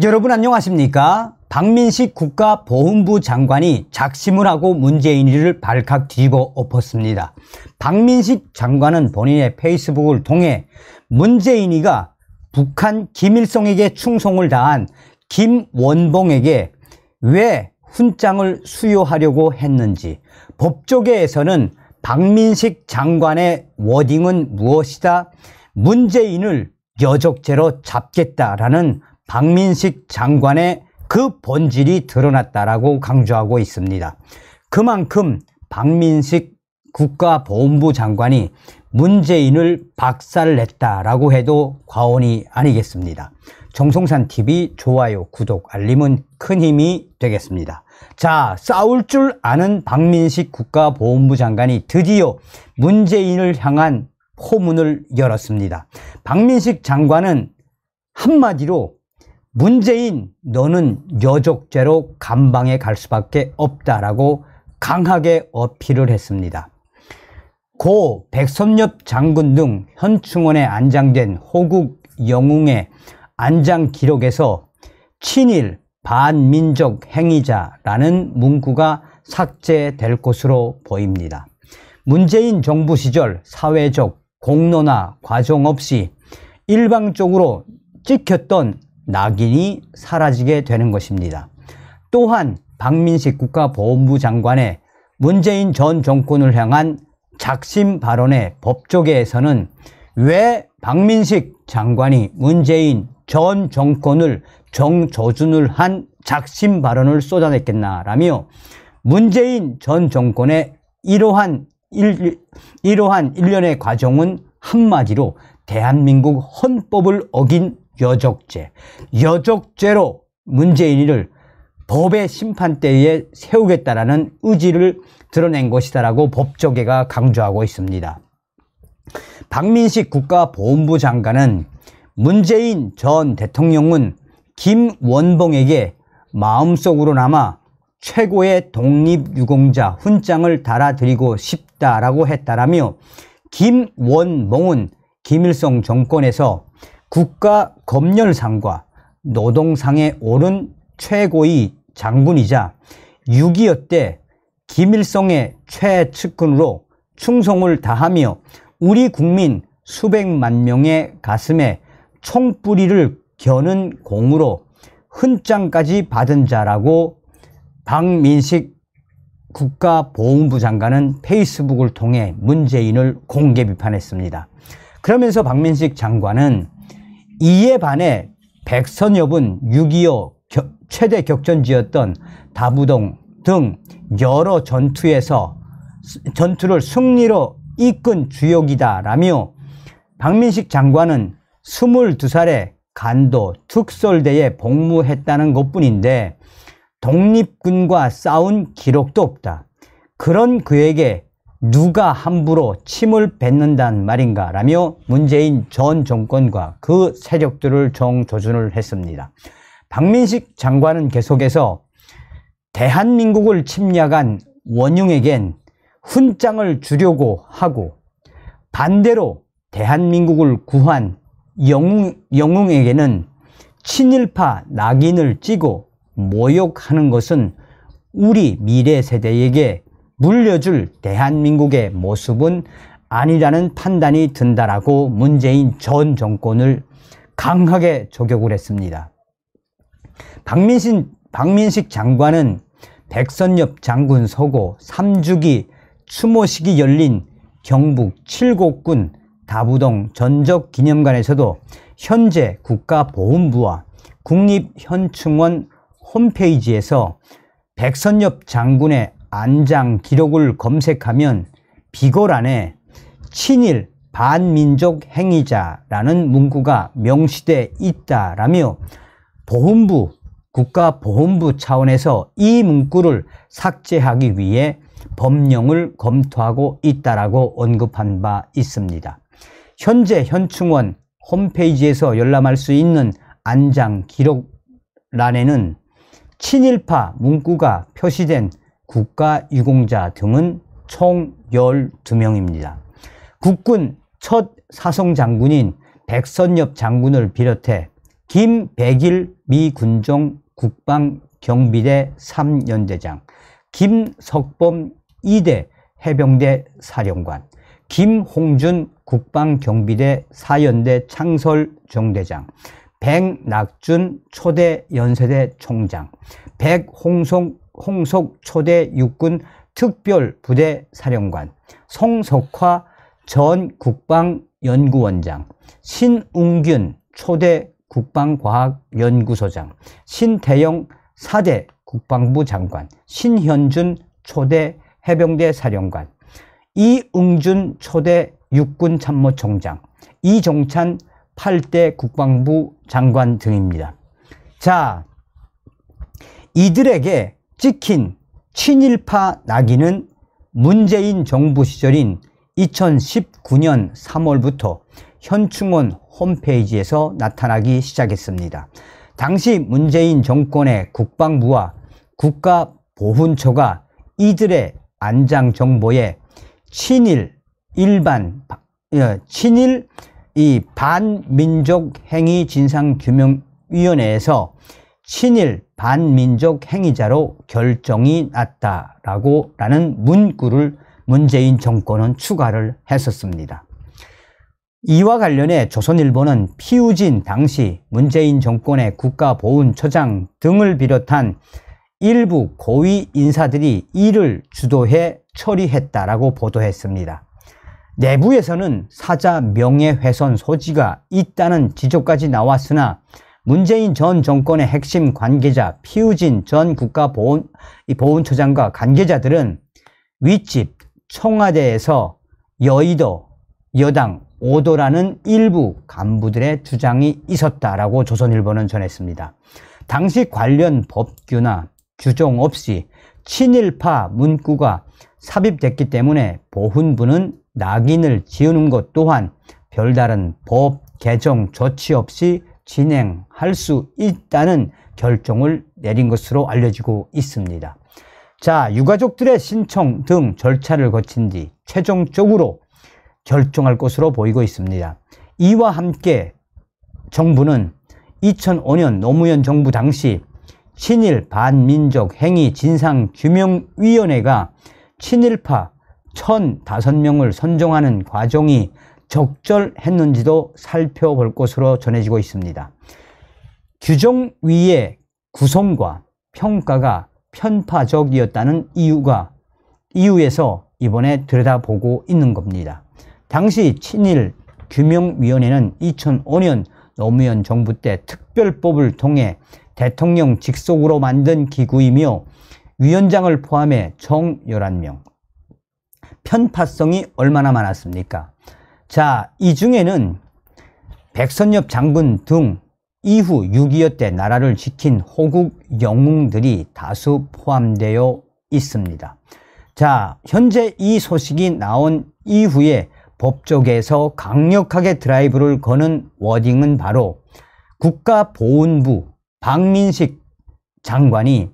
여러분 안녕하십니까? 박민식 국가보훈부 장관이 작심을 하고 문재인이를 발칵 뒤집어 엎었습니다. 박민식 장관은 본인의 페이스북을 통해 문재인이가 북한 김일성에게 충성을 다한 김원봉에게 왜 훈장을 수여하려고 했는지, 법조계에서는 박민식 장관의 워딩은 무엇이다? 문재인을 여적죄로 잡겠다라는 박민식 장관의 그 본질이 드러났다라고 강조하고 있습니다. 그만큼 박민식 국가보훈부 장관이 문재인을 박살냈다라고 해도 과언이 아니겠습니다. 정성산TV 좋아요, 구독, 알림은 큰 힘이 되겠습니다. 자, 싸울 줄 아는 박민식 국가보훈부 장관이 드디어 문재인을 향한 포문을 열었습니다. 박민식 장관은 한마디로 문재인 너는 여적죄로 감방에 갈 수밖에 없다라고 강하게 어필을 했습니다. 고 백선엽 장군 등 현충원에 안장된 호국 영웅의 안장 기록에서 친일 반민족 행위자라는 문구가 삭제될 것으로 보입니다. 문재인 정부 시절 사회적 공론화 과정 없이 일방적으로 찍혔던 낙인이 사라지게 되는 것입니다. 또한 박민식 국가보훈부 장관의 문재인 전 정권을 향한 작심 발언의 법조계에서는 왜 박민식 장관이 문재인 전 정권을 정조준을 한 작심 발언을 쏟아냈겠나라며 문재인 전 정권의 이러한 일련의 과정은 한마디로 대한민국 헌법을 어긴 여적죄로 문재인이를 법의 심판대에 세우겠다라는 의지를 드러낸 것이다라고 법조계가 강조하고 있습니다. 박민식 국가보훈부 장관은 문재인 전 대통령은 김원봉에게 마음속으로나마 최고의 독립유공자 훈장을 달아드리고 싶다라고 했다라며 김원봉은 김일성 정권에서 국가검열상과 노동상에 오른 최고의 장군이자 6.25 때 김일성의 최측근으로 충성을 다하며 우리 국민 수백만 명의 가슴에 총뿌리를 겨눈 공으로 훈장까지 받은 자라고 박민식 국가보훈부 장관은 페이스북을 통해 문재인을 공개 비판했습니다. 그러면서 박민식 장관은 이에 반해 백선엽은 6.25 최대 격전지였던 다부동 등 여러 전투를 승리로 이끈 주역이다라며 박민식 장관은 22살에 간도 특설대에 복무했다는 것뿐인데 독립군과 싸운 기록도 없다. 그런 그에게 누가 함부로 침을 뱉는단 말인가 라며 문재인 전 정권과 그 세력들을 정조준을 했습니다. 박민식 장관은 계속해서 대한민국을 침략한 원흉에겐 훈장을 주려고 하고 반대로 대한민국을 구한 영웅에게는 친일파 낙인을 찍고 모욕하는 것은 우리 미래 세대에게 물려줄 대한민국의 모습은 아니라는 판단이 든다라고 문재인 전 정권을 강하게 저격을 했습니다. 박민식 장관은 백선엽 장군 서고 3주기 추모식이 열린 경북 칠곡군 다부동 전적기념관에서도 현재 국가보훈부와 국립현충원 홈페이지에서 백선엽 장군의 안장 기록을 검색하면 비고란에 친일 반민족 행위자라는 문구가 명시돼 있다라며 국가보훈부 차원에서 이 문구를 삭제하기 위해 법령을 검토하고 있다라고 언급한 바 있습니다. 현재 현충원 홈페이지에서 열람할 수 있는 안장 기록란에는 친일파 문구가 표시된 국가유공자 등은 총 12명입니다. 국군 첫 사성장군인 백선엽 장군을 비롯해 김백일 미 군종 국방경비대 3연대장, 김석범 2대 해병대 사령관, 김홍준 국방경비대 4연대 창설정대장, 백낙준 초대 연세대 총장, 백홍속 초대 육군 특별부대 사령관, 송석화 전 국방연구원장, 신웅균 초대 국방과학연구소장, 신태영 4대 국방부 장관, 신현준 초대 해병대 사령관, 이응준 초대 육군참모총장, 이종찬 8대 국방부 장관 등입니다. 자, 이들에게 찍힌 친일파 낙인은 문재인 정부 시절인 2019년 3월부터 현충원 홈페이지에서 나타나기 시작했습니다. 당시 문재인 정권의 국방부와 국가보훈처가 이들의 안장 정보에 친일 반민족 행위 진상규명위원회에서 친일 반민족 행위자로 결정이 났다라는 문구를 문재인 정권은 추가를 했었습니다. 이와 관련해 조선일보는 피우진 당시 문재인 정권의 국가보훈처장 등을 비롯한 일부 고위 인사들이 이를 주도해 처리했다라고 보도했습니다. 내부에서는 사자 명예훼손 소지가 있다는 지적까지 나왔으나 문재인 전 정권의 핵심 관계자 피우진 전 국가보훈처장과 관계자들은 윗집 청와대에서 여의도 여당 오도라는 일부 간부들의 주장이 있었다라고 조선일보는 전했습니다. 당시 관련 법규나 규정 없이 친일파 문구가 삽입됐기 때문에 보훈부는 낙인을 지우는 것 또한 별다른 법 개정 조치 없이 진행할 수 있다는 결정을 내린 것으로 알려지고 있습니다. 자, 유가족들의 신청 등 절차를 거친 뒤 최종적으로 결정할 것으로 보이고 있습니다. 이와 함께 정부는 2005년 노무현 정부 당시 친일 반민족 행위 진상규명위원회가 친일파 1,005명을 선정하는 과정이 적절했는지도 살펴볼 것으로 전해지고 있습니다. 규정위의 구성과 평가가 편파적이었다는 이유에서 이번에 들여다보고 있는 겁니다. 당시 친일 규명위원회는 2005년 노무현 정부 때 특별법을 통해 대통령 직속으로 만든 기구이며 위원장을 포함해 총 11명. 편파성이 얼마나 많았습니까? 자, 이 중에는 백선엽 장군 등 이후 6.25 때 나라를 지킨 호국 영웅들이 다수 포함되어 있습니다. 자, 현재 이 소식이 나온 이후에 법조계에서 강력하게 드라이브를 거는 워딩은 바로 국가보훈부 박민식 장관이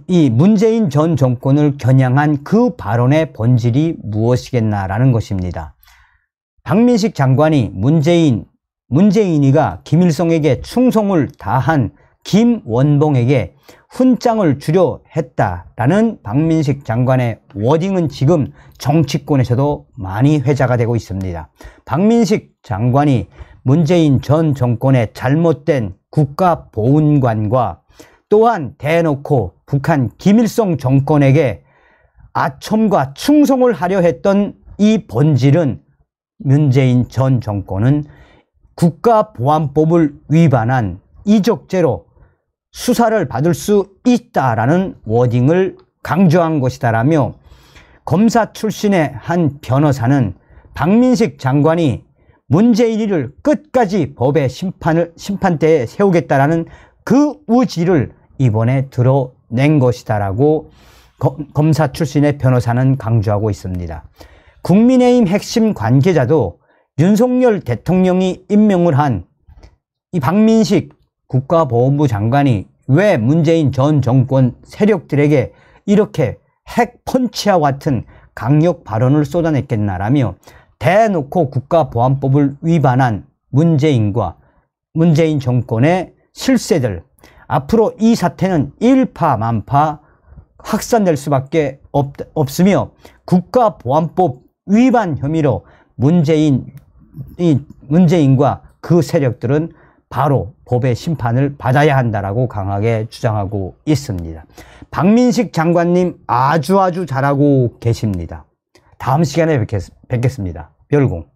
이 문재인 전 정권을 겨냥한 그 발언의 본질이 무엇이겠나라는 것입니다. 박민식 장관이 문재인이가 김일성에게 충성을 다한 김원봉에게 훈장을 주려 했다라는 박민식 장관의 워딩은 지금 정치권에서도 많이 회자가 되고 있습니다. 박민식 장관이 문재인 전 정권의 잘못된 국가보훈관과 또한 대놓고 북한 김일성 정권에게 아첨과 충성을 하려 했던 이 본질은 문재인 전 정권은 국가보안법을 위반한 이적죄로 수사를 받을 수 있다라는 워딩을 강조한 것이다라며 검사 출신의 한 변호사는 박민식 장관이 문재인이를 끝까지 법의 심판대에 세우겠다라는 그 의지를 이번에 드러낸 것이다라고 검사 출신의 변호사는 강조하고 있습니다. 국민의힘 핵심 관계자도 윤석열 대통령이 임명을 한 이 박민식 국가보훈부 장관이 왜 문재인 전 정권 세력들에게 이렇게 핵펀치와 같은 강력 발언을 쏟아냈겠나라며 대놓고 국가보안법을 위반한 문재인과 문재인 정권의 실세들, 앞으로 이 사태는 일파만파 확산될 수밖에 없으며 국가보안법 위반 혐의로 문재인과 그 세력들은 바로 법의 심판을 받아야 한다라고 강하게 주장하고 있습니다. 박민식 장관님 아주 잘하고 계십니다. 다음 시간에 뵙겠습니다. 별공.